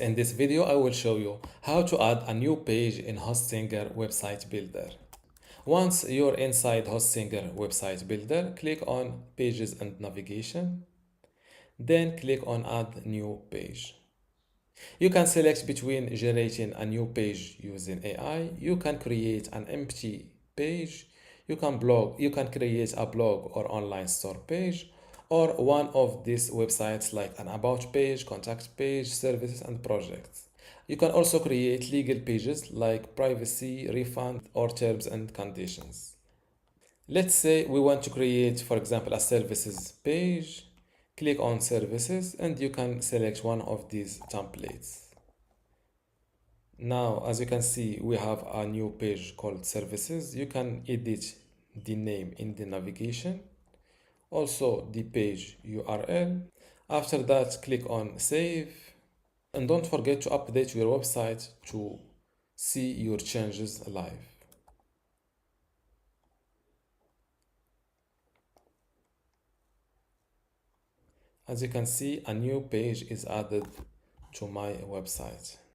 In this video, I will show you how to add a new page in Hostinger Website Builder. Once you're inside Hostinger Website Builder, click on Pages and Navigation. Then click on Add New Page. You can select between generating a new page using AI. You can create an empty page. You can create a blog or online store page, or one of these websites like an about page, contact page, services, and projects. You can also create legal pages like privacy, refund, or terms and conditions. Let's say we want to create, for example, a services page. Click on services and you can select one of these templates. Now, as you can see, we have a new page called services. You can edit the name in the navigation, also the page URL. After that, click on save and don't forget to update your website to see your changes live. As you can see, a new page is added to my website.